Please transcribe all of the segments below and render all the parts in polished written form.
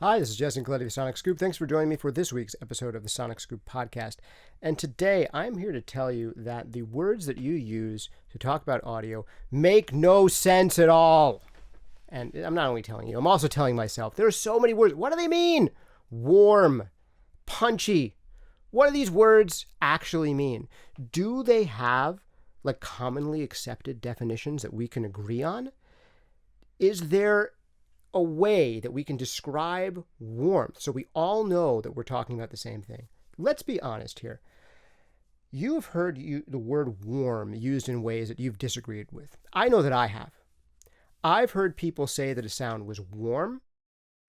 Hi, this is Jesse Colletti of Sonic Scoop. Thanks for joining me for this week's episode of the Sonic Scoop podcast. And today I'm here to tell you that the words that you use to talk about audio make no sense at all. And I'm not only telling you, I'm also telling myself. There are so many words. What do they mean? Warm, punchy. What do these words actually mean? Do they have like commonly accepted definitions that we can agree on? Is there a way that we can describe warmth so we all know that we're talking about the same thing? Let's be honest here. You have heard the word warm used in ways that you've disagreed with. I know that I have. I've heard people say that a sound was warm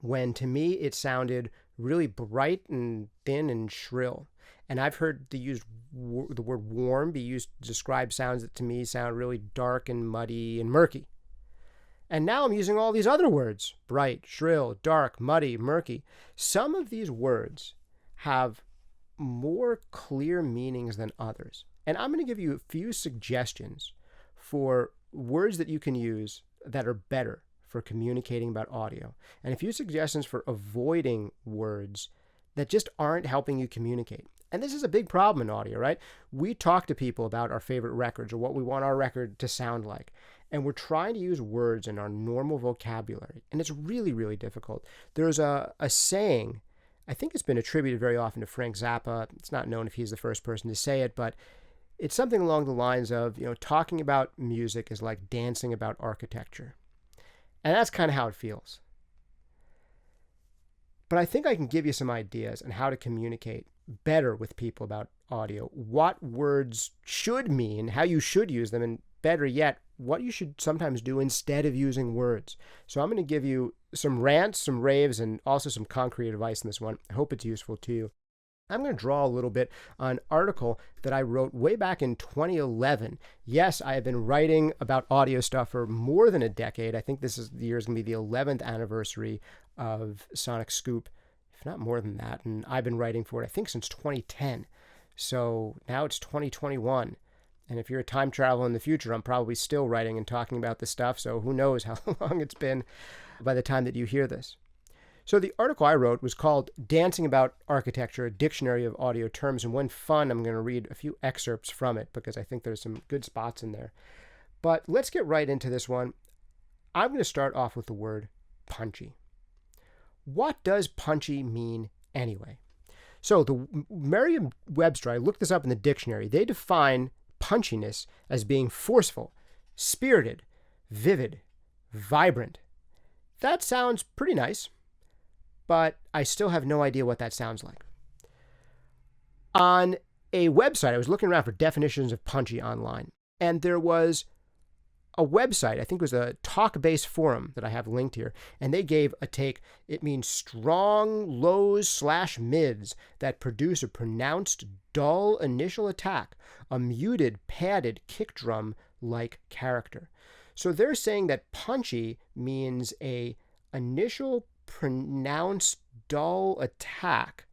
when to me it sounded really bright and thin and shrill. And I've heard the word warm be used to describe sounds that to me sound really dark and muddy and murky. And now I'm using all these other words: bright, shrill, dark, muddy, murky. Some of these words have more clear meanings than others. And I'm going to give you a few suggestions for words that you can use that are better for communicating about audio, and a few suggestions for avoiding words that just aren't helping you communicate. And this is a big problem in audio, right? We talk to people about our favorite records or what we want our record to sound like. And we're trying to use words in our normal vocabulary. And it's really, really difficult. There's a saying, I think it's been attributed very often to Frank Zappa. It's not known if he's the first person to say it, but it's something along the lines of, talking about music is like dancing about architecture. And that's kind of how it feels. But I think I can give you some ideas on how to communicate better with people about audio, what words should mean, how you should use them, and better yet, what you should sometimes do instead of using words. So I'm going to give you some rants, some raves, and also some concrete advice in this one. I hope it's useful to you. I'm going to draw a little bit on an article that I wrote way back in 2011. Yes, I have been writing about audio stuff for more than a decade. I think the year is going to be the 11th anniversary of Sonic Scoop, if not more than that. And I've been writing for it, I think, since 2010. So now it's 2021. And if you're a time traveler in the future, I'm probably still writing and talking about this stuff. So who knows how long it's been by the time that you hear this. So the article I wrote was called Dancing About Architecture, a Dictionary of Audio Terms. And when fun, I'm going to read a few excerpts from it because I think there's some good spots in there. But let's get right into this one. I'm going to start off with the word punchy. What does punchy mean anyway? So the Merriam-Webster, I looked this up in the dictionary. They define punchiness as being forceful, spirited, vivid, vibrant. That sounds pretty nice, but I still have no idea what that sounds like. On a website, I was looking around for definitions of punchy online, and there was a website, I think it was a talk-based forum that I have linked here, and they gave a take. It means strong lows/mids that produce a pronounced, dull initial attack, a muted, padded kick drum-like character. So they're saying that punchy means a initial, pronounced, dull attack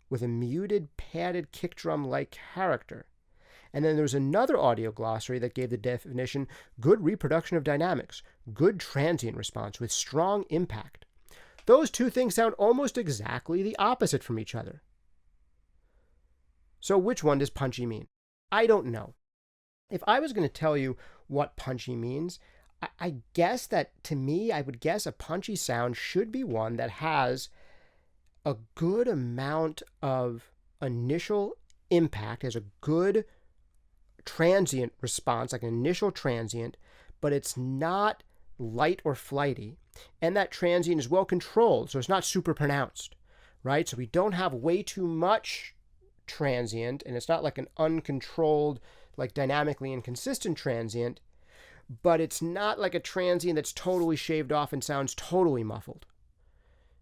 with a muted, padded kick drum-like character. And then there was another audio glossary that gave the definition: good reproduction of dynamics, good transient response with strong impact. Those two things sound almost exactly the opposite from each other. So which one does punchy mean? I don't know. If I was going to tell you what punchy means, I guess that to me, I would guess a punchy sound should be one that has a good amount of initial impact, has a good transient response, like an initial transient, but it's not light or flighty. And that transient is well controlled, so it's not super pronounced, right? So we don't have way too much transient, and it's not like an uncontrolled, like dynamically inconsistent transient, but it's not like a transient that's totally shaved off and sounds totally muffled.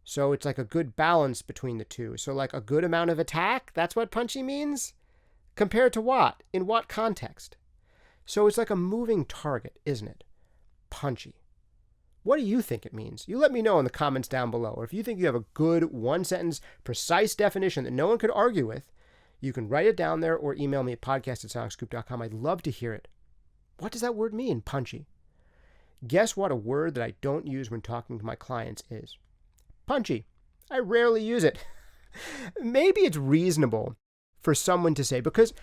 So it's like a good balance between the two. So like a good amount of attack, that's what punchy means? Compared to what? In what context? So it's like a moving target, isn't it? Punchy. What do you think it means? You let me know in the comments down below. Or if you think you have a good one-sentence, precise definition that no one could argue with, you can write it down there or email me at podcast@sonicscoop.com. I'd love to hear it. What does that word mean, punchy? Guess what a word that I don't use when talking to my clients is? Punchy. I rarely use it. Maybe it's reasonable for someone to say, because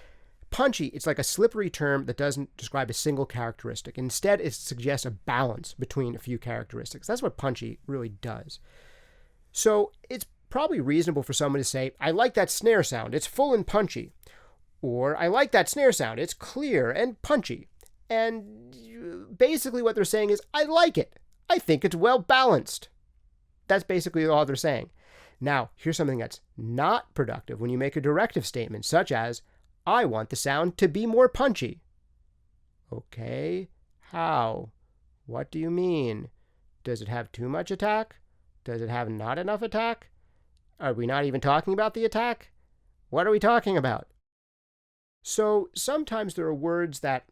punchy, it's like a slippery term that doesn't describe a single characteristic. Instead, it suggests a balance between a few characteristics. That's what punchy really does. So it's probably reasonable for someone to say, I like that snare sound, it's full and punchy. Or, I like that snare sound, it's clear and punchy. And basically what they're saying is, I like it. I think it's well balanced. That's basically all they're saying. Now, here's something that's not productive when you make a directive statement, such as, I want the sound to be more punchy. Okay, how? What do you mean? Does it have too much attack? Does it have not enough attack? Are we not even talking about the attack? What are we talking about? So sometimes there are words that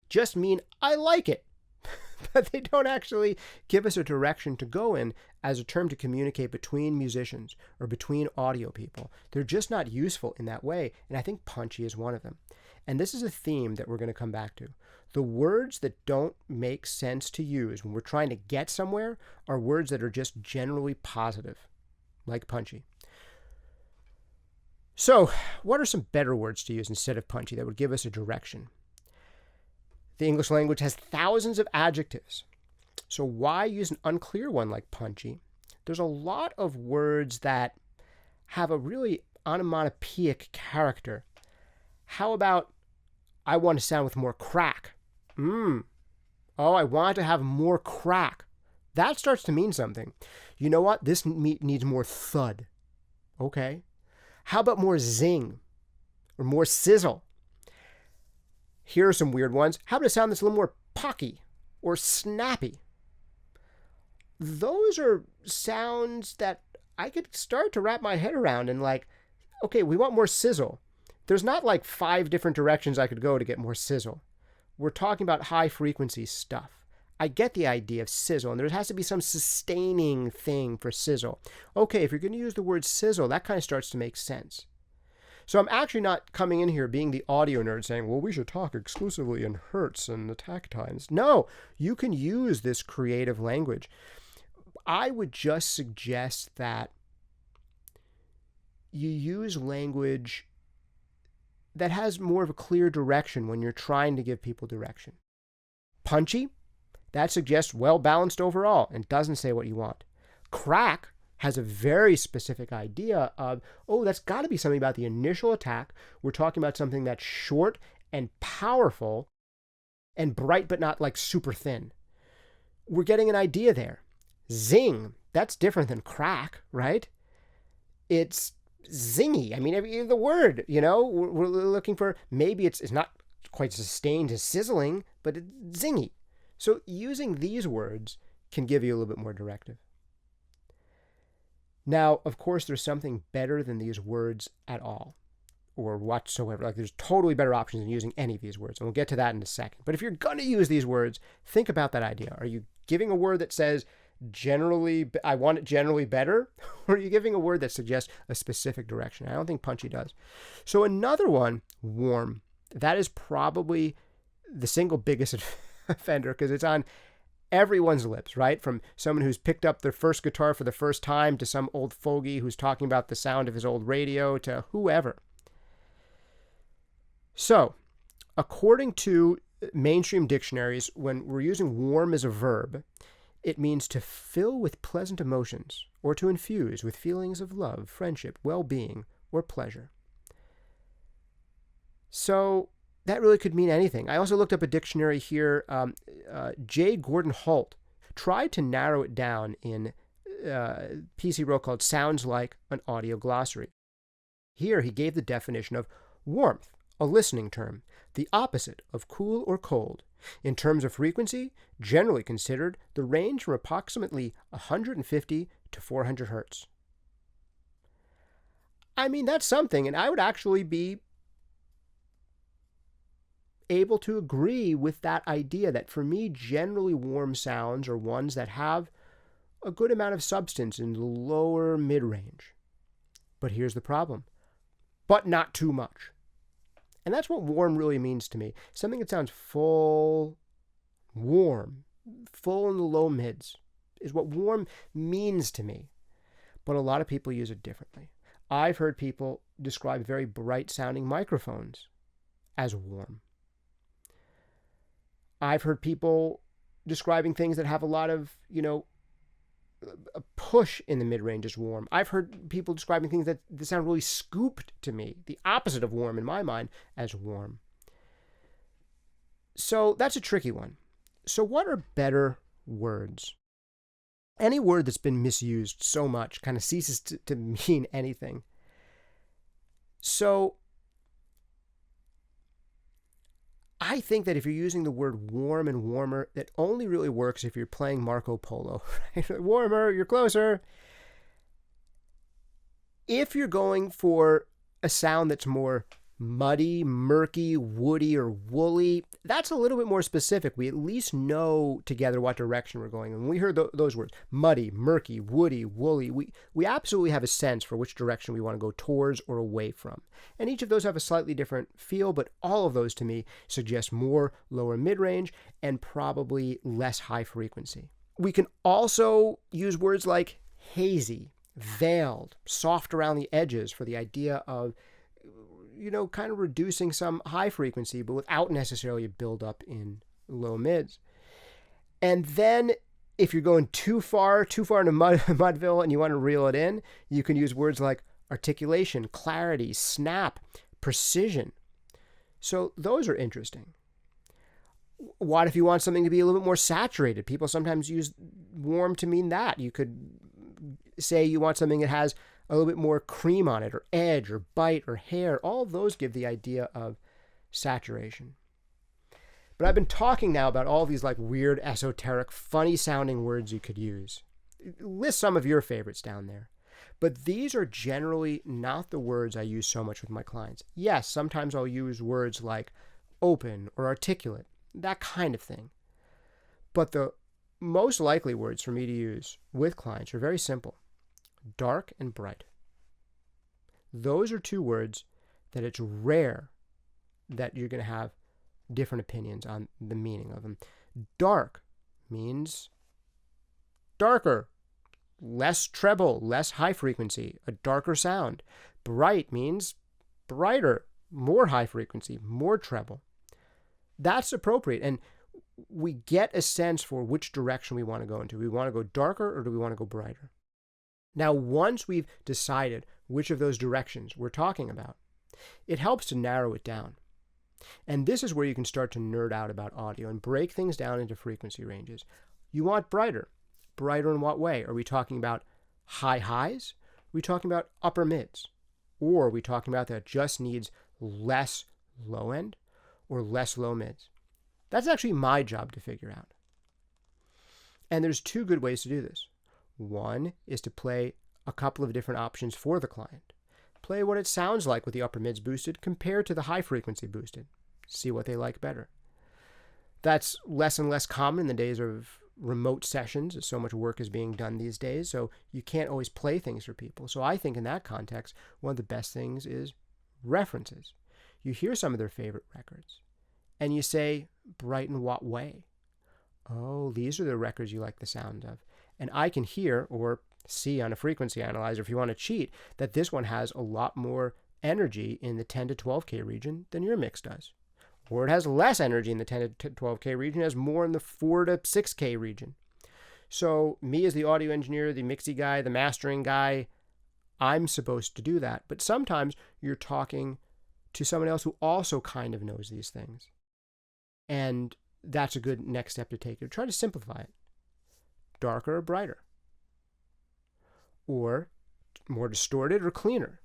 just mean, I like it, but they don't actually give us a direction to go in as a term to communicate between musicians or between audio people. They're just not useful in that way, and I think punchy is one of them. And this is a theme that we're going to come back to. The words that don't make sense to use when we're trying to get somewhere are words that are just generally positive, like punchy. So, what are some better words to use instead of punchy that would give us a direction? The English language has thousands of adjectives. So why use an unclear one like punchy? There's a lot of words that have a really onomatopoeic character. How about, I want to sound with more crack? Oh, I want to have more crack. That starts to mean something. You know what? This needs more thud. Okay. How about more zing or more sizzle? Here are some weird ones. How about a sound that's a little more pocky or snappy? Those are sounds that I could start to wrap my head around and like, okay, we want more sizzle. There's not like 5 different directions I could go to get more sizzle. We're talking about high frequency stuff. I get the idea of sizzle, and there has to be some sustaining thing for sizzle. Okay, if you're going to use the word sizzle, that kind of starts to make sense. So I'm actually not coming in here being the audio nerd saying, well, we should talk exclusively in hertz and attack times. No, you can use this creative language. I would just suggest that you use language that has more of a clear direction when you're trying to give people direction. Punchy, that suggests well-balanced overall and doesn't say what you want. Crack has a very specific idea of, oh, that's got to be something about the initial attack. We're talking about something that's short and powerful and bright, but not like super thin. We're getting an idea there. Zing, that's different than crack, right? It's zingy. I mean, the word, we're looking for, maybe it's not quite sustained as sizzling, but it's zingy. So using these words can give you a little bit more directive. Now, of course, there's something better than these words at all, or whatsoever. Like, there's totally better options than using any of these words, and we'll get to that in a second. But if you're going to use these words, think about that idea. Are you giving a word that says, generally, I want it generally better? Or are you giving a word that suggests a specific direction? I don't think punchy does. So another one, warm. That is probably the single biggest offender, because it's on everyone's lips, right? From someone who's picked up their first guitar for the first time to some old fogey who's talking about the sound of his old radio to whoever. So, according to mainstream dictionaries, when we're using warm as a verb, it means to fill with pleasant emotions or to infuse with feelings of love, friendship, well-being, or pleasure. So, that really could mean anything. I also looked up a dictionary here. J. Gordon Holt tried to narrow it down in a piece he wrote called Sounds Like an Audio Glossary. Here he gave the definition of warmth, a listening term, the opposite of cool or cold. In terms of frequency, generally considered the range from approximately 150 to 400 hertz. I mean, that's something, and I would actually be able to agree with that idea that for me, generally warm sounds are ones that have a good amount of substance in the lower mid-range. But here's the problem. But not too much. And that's what warm really means to me. Something that sounds full, warm, full in the low mids is what warm means to me. but a lot of people use it differently. I've heard people describe very bright sounding microphones as warm. I've heard people describing things that have a lot of, a push in the mid-range as warm. I've heard people describing things that sound really scooped to me, the opposite of warm in my mind, as warm. So that's a tricky one. So what are better words? Any word that's been misused so much kind of ceases to mean anything. So I think that if you're using the word warm and warmer, that only really works if you're playing Marco Polo. Right? Warmer, you're closer. If you're going for a sound that's more muddy, murky, woody, or woolly, that's a little bit more specific. We at least know together what direction we're going. And when we hear those words, muddy, murky, woody, woolly, we absolutely have a sense for which direction we want to go towards or away from. And each of those have a slightly different feel, but all of those to me suggest more lower mid-range and probably less high frequency. We can also use words like hazy, veiled, soft around the edges for the idea of kind of reducing some high frequency, but without necessarily a buildup in low mids. And then if you're going too far into Mudville and you want to reel it in, you can use words like articulation, clarity, snap, precision. So those are interesting. What if you want something to be a little bit more saturated? People sometimes use warm to mean that. You could say you want something that has a little bit more cream on it, or edge, or bite, or hair. All of those give the idea of saturation. But I've been talking now about all these like weird, esoteric, funny sounding words you could use. List some of your favorites down there. But these are generally not the words I use so much with my clients. Yes, sometimes I'll use words like open or articulate, that kind of thing. But the most likely words for me to use with clients are very simple. Dark and bright. Those are two words that it's rare that you're going to have different opinions on the meaning of them. Dark means darker, less treble, less high frequency, a darker sound. Bright means brighter, more high frequency, more treble. That's appropriate. And we get a sense for which direction we want to go into. Do we want to go darker or do we want to go brighter? Now, once we've decided which of those directions we're talking about, it helps to narrow it down. And this is where you can start to nerd out about audio and break things down into frequency ranges. You want brighter. Brighter in what way? Are we talking about high highs? Are we talking about upper mids? Or are we talking about that just needs less low end or less low mids? That's actually my job to figure out. And there's two good ways to do this. One is to play a couple of different options for the client. Play what it sounds like with the upper mids boosted compared to the high frequency boosted. See what they like better. That's less and less common in the days of remote sessions, as so much work is being done these days, so you can't always play things for people. So I think in that context, one of the best things is references. You hear some of their favorite records, and you say, bright in what way? Oh, these are the records you like the sound of. And I can hear or see on a frequency analyzer, if you want to cheat, that this one has a lot more energy in the 10 to 12K region than your mix does. Or it has less energy in the 10 to 12K region, it has more in the 4 to 6K region. So me as the audio engineer, the mixy guy, the mastering guy, I'm supposed to do that. But sometimes you're talking to someone else who also kind of knows these things. And that's a good next step to take. Try to simplify it. Darker or brighter? Or more distorted or cleaner?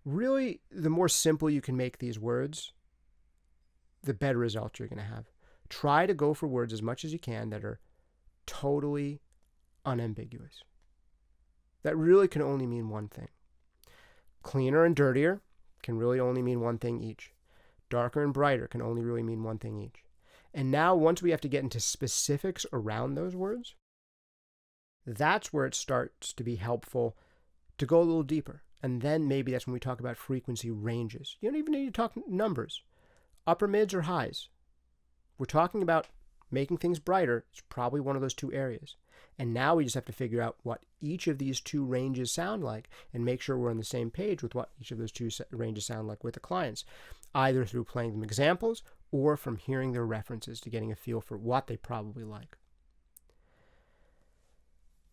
Really, the more simple you can make these words, the better results you're going to have. Try to go for words as much as you can that are totally unambiguous. That really can only mean one thing. Cleaner and dirtier can really only mean one thing each. Darker and brighter can only really mean one thing each. And now, once we have to get into specifics around those words, that's where it starts to be helpful to go a little deeper. And then maybe that's when we talk about frequency ranges. You don't even need to talk numbers. Upper mids or highs. We're talking about making things brighter. It's probably one of those two areas. And now we just have to figure out what each of these two ranges sound like and make sure we're on the same page with what each of those two ranges sound like with the clients, either through playing them examples or from hearing their references to getting a feel for what they probably like.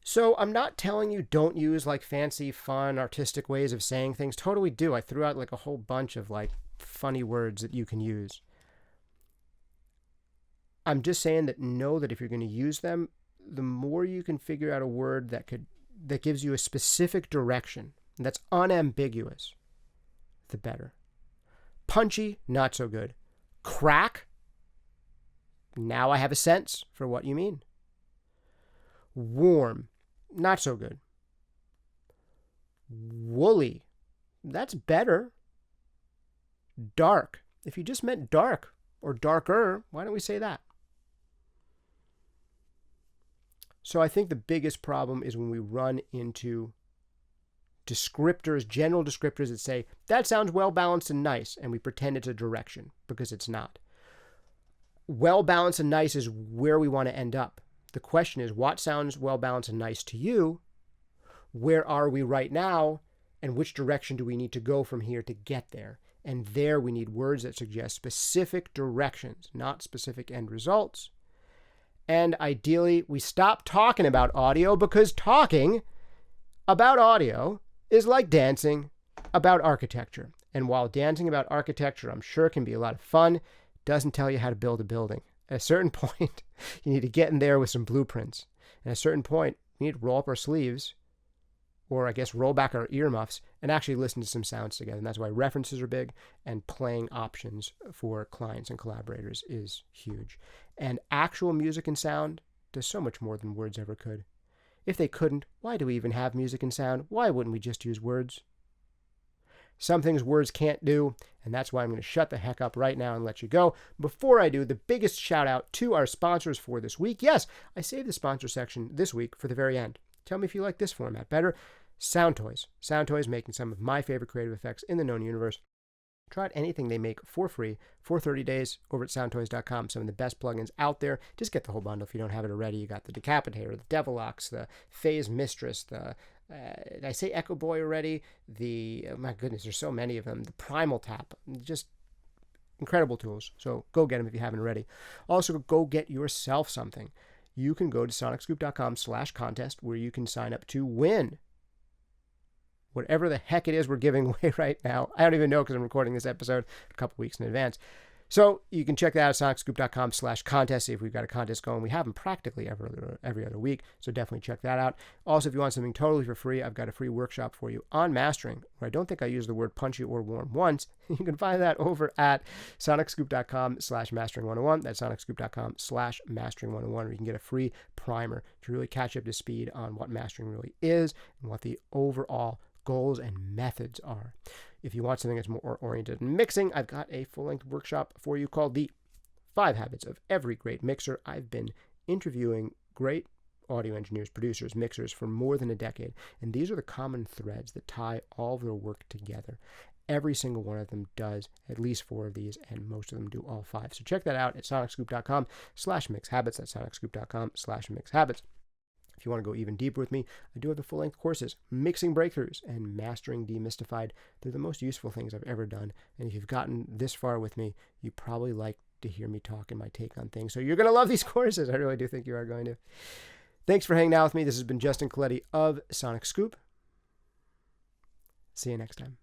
So I'm not telling you don't use like fancy, fun, artistic ways of saying things. Totally do. I threw out like a whole bunch of like funny words that you can use. I'm just saying that know that if you're going to use them, the more you can figure out a word that gives you a specific direction that's unambiguous, the better. Punchy, not so good. Crack, now I have a sense for what you mean. Warm, not so good. Woolly, that's better. Dark, if you just meant dark or darker, why don't we say that? So I think the biggest problem is when we run into descriptors, general descriptors that say, that sounds well balanced and nice, and we pretend it's a direction because it's not. Well balanced and nice is where we want to end up. The question is, what sounds well balanced and nice to you? Where are we right now? And which direction do we need to go from here to get there? And there we need words that suggest specific directions, not specific end results. And ideally, we stop talking about audio, because talking about audio is like dancing about architecture. And while dancing about architecture, I'm sure, can be a lot of fun, it doesn't tell you how to build a building. At a certain point, you need to get in there with some blueprints. And at a certain point, we need to roll up our sleeves, or I guess roll back our earmuffs, and actually listen to some sounds together. And that's why references are big, and playing options for clients and collaborators is huge. And actual music and sound does so much more than words ever could. If they couldn't, why do we even have music and sound? Why wouldn't we just use words? Some things words can't do, and that's why I'm going to shut the heck up right now and let you go. Before I do, the biggest shout out to our sponsors for this week. Yes, I saved the sponsor section this week for the very end. Tell me if you like this format better. Sound Toys. Sound Toys making some of my favorite creative effects in the known universe. Try out anything they make for free for 30 days over at soundtoys.com. Some of the best plugins out there. Just get the whole bundle if you don't have it already. You got the Decapitator, the Devil Ox, the Phase Mistress, the did I say Echo Boy already? Oh my goodness, there's so many of them. The Primal Tap. Just incredible tools. So go get them if you haven't already. Also, go get yourself something. You can go to sonicscoop.com/contest where you can sign up to win whatever the heck it is we're giving away right now. I don't even know because I'm recording this episode a couple weeks in advance. So you can check that out at sonicscoop.com/contest, see if we've got a contest going. We have them practically every other week, so definitely check that out. Also, if you want something totally for free, I've got a free workshop for you on mastering, where I don't think I used the word punchy or warm once. You can find that over at sonicscoop.com/mastering101. That's sonicscoop.com/mastering101, where you can get a free primer to really catch up to speed on what mastering really is and what the overall goals and methods are. If you want something that's more oriented in mixing, I've got a full-length workshop for you called The 5 Habits of Every Great Mixer. I've been interviewing great audio engineers, producers, mixers for more than a decade, and these are the common threads that tie all of their work together. Every single one of them does at least 4 of these, and most of them do all 5. So check that out at sonicscoop.com/mixhabits. That's sonicscoop.com/mixhabits. If you want to go even deeper with me, I do have the full-length courses, Mixing Breakthroughs and Mastering Demystified. They're the most useful things I've ever done. And if you've gotten this far with me, you probably like to hear me talk and my take on things. So you're going to love these courses. I really do think you are going to. Thanks for hanging out with me. This has been Justin Colletti of Sonic Scoop. See you next time.